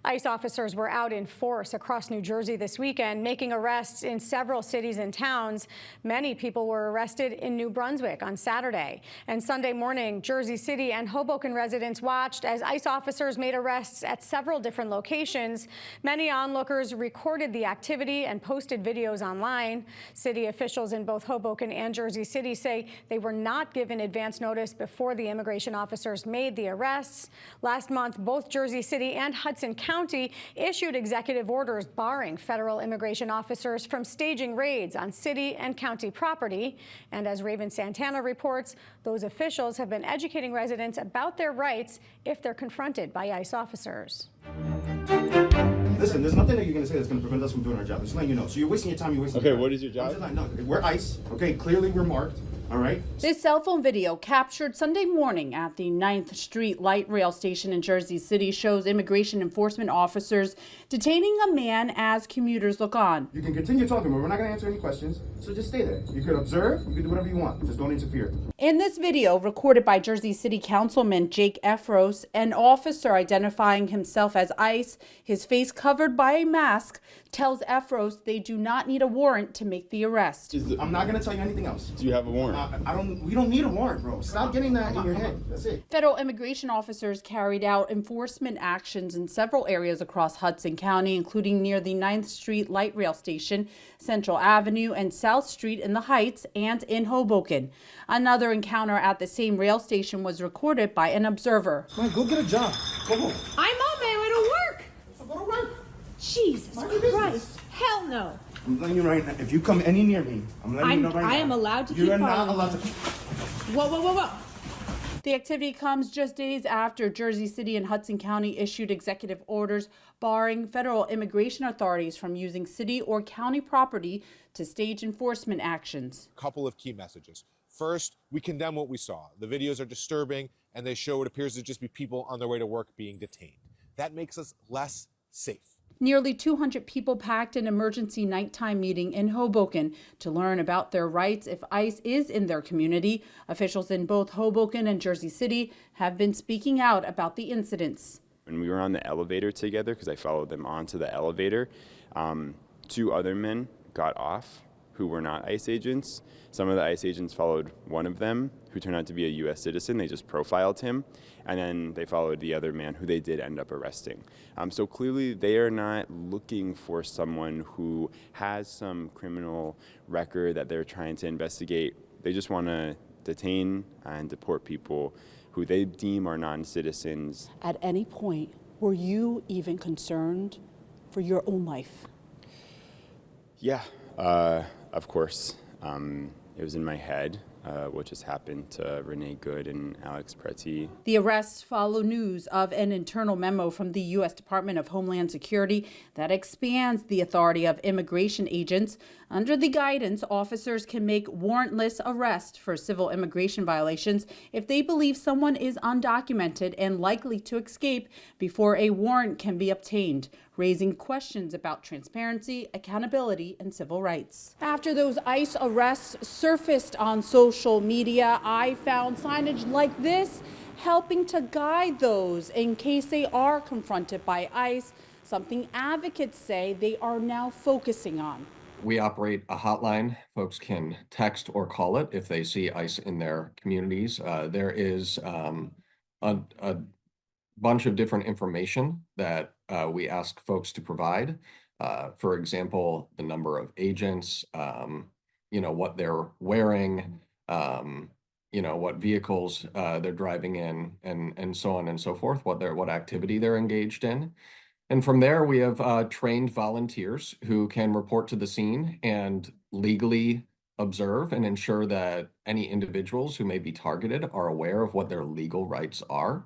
ICE officers were out in force across New Jersey this weekend, making arrests in several cities and towns. Many people were arrested in New Brunswick on Saturday. And Sunday morning, Jersey City and Hoboken residents watched as ICE officers made arrests at several different locations. Many onlookers recorded the activity and posted videos online. City officials in both Hoboken and Jersey City say they were not given advance notice before the immigration officers made the arrests. Last month, both Jersey City and Hudson County issued executive orders barring federal immigration officers from staging raids on city and county property. And as Raven Santana reports, those officials have been educating residents about their rights if they're confronted by ICE officers. Listen, there's nothing that you're going to say that's going to prevent us from doing our job. Just letting you know. So you're wasting your time. You're wasting your time. What is your job? No, we're ICE. Okay, clearly we're marked. All right. This cell phone video captured Sunday morning at the 9th Street light rail station in Jersey City shows immigration enforcement officers detaining a man as commuters look on. You can continue talking, but we're not going to answer any questions. So just stay there. You can observe. You can do whatever you want. Just don't interfere. In this video, recorded by Jersey City Councilman Jake Efros, an officer identifying himself as ICE, his face covered by a mask, tells Efros they do not need a warrant to make the arrest. I'm not going to tell you anything else. Do you have a warrant? We don't need a warrant, bro. Stop getting that in your head. That's it. Federal immigration officers carried out enforcement actions in several areas across Hudson County, including near the 9th Street light rail station, Central Avenue, and South Street in the Heights, and in Hoboken. Another encounter at the same rail station was recorded by an observer. Man, go get a job. Go home. I'm on my way to work. So go to work. Jesus Christ. Hell no. I'm letting you right now. If you come any near me, I'm letting you know right now. I am allowed to keep You're not following allowed to. Whoa. The activity comes just days after Jersey City and Hudson County issued executive orders barring federal immigration authorities from using city or county property to stage enforcement actions. A couple of key messages. First, we condemn what we saw. The videos are disturbing and they show what appears to just be people on their way to work being detained. That makes us less safe. Nearly 200 people packed an emergency nighttime meeting in Hoboken to learn about their rights if ICE is in their community. Officials in both Hoboken and Jersey City have been speaking out about the incidents. When we were on the elevator together, because I followed them onto the elevator, 2 other men got off who were not ICE agents. Some of the ICE agents followed one of them, who turned out to be a U.S. citizen. They just profiled him, and then they followed the other man, who they did end up arresting. So clearly, they are not looking for someone who has some criminal record that they're trying to investigate. They just want to detain and deport people who they deem are non-citizens. At any point, were you even concerned for your own life? Yeah, of course. It was in my head, what just happened to Renee Good and Alex Pretty. The arrests follow news of an internal memo from the U.S. Department of Homeland Security that expands the authority of immigration agents. Under the guidance, officers can make warrantless arrests for civil immigration violations if they believe someone is undocumented and likely to escape before a warrant can be obtained, raising questions about transparency, accountability, and civil rights. After those ICE arrests surfaced on social media, I found signage like this helping to guide those in case they are confronted by ICE, something advocates say they are now focusing on. We operate a hotline. Folks can text or call it if they see ICE in their communities. There is a bunch of different information that we ask folks to provide. For example, the number of agents, what they're wearing, what vehicles they're driving in, and so on and so forth, what activity they're engaged in. And from there, we have trained volunteers who can report to the scene and legally observe and ensure that any individuals who may be targeted are aware of what their legal rights are,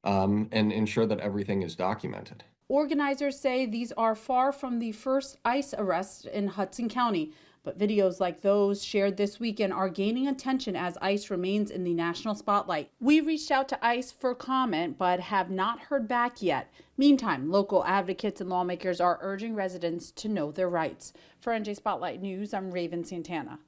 and ensure that everything is documented. Organizers say these are far from the first ICE arrests in Hudson County, but videos like those shared this weekend are gaining attention as ICE remains in the national spotlight. We reached out to ICE for comment, but have not heard back yet. Meantime, local advocates and lawmakers are urging residents to know their rights. For NJ Spotlight News, I'm Raven Santana.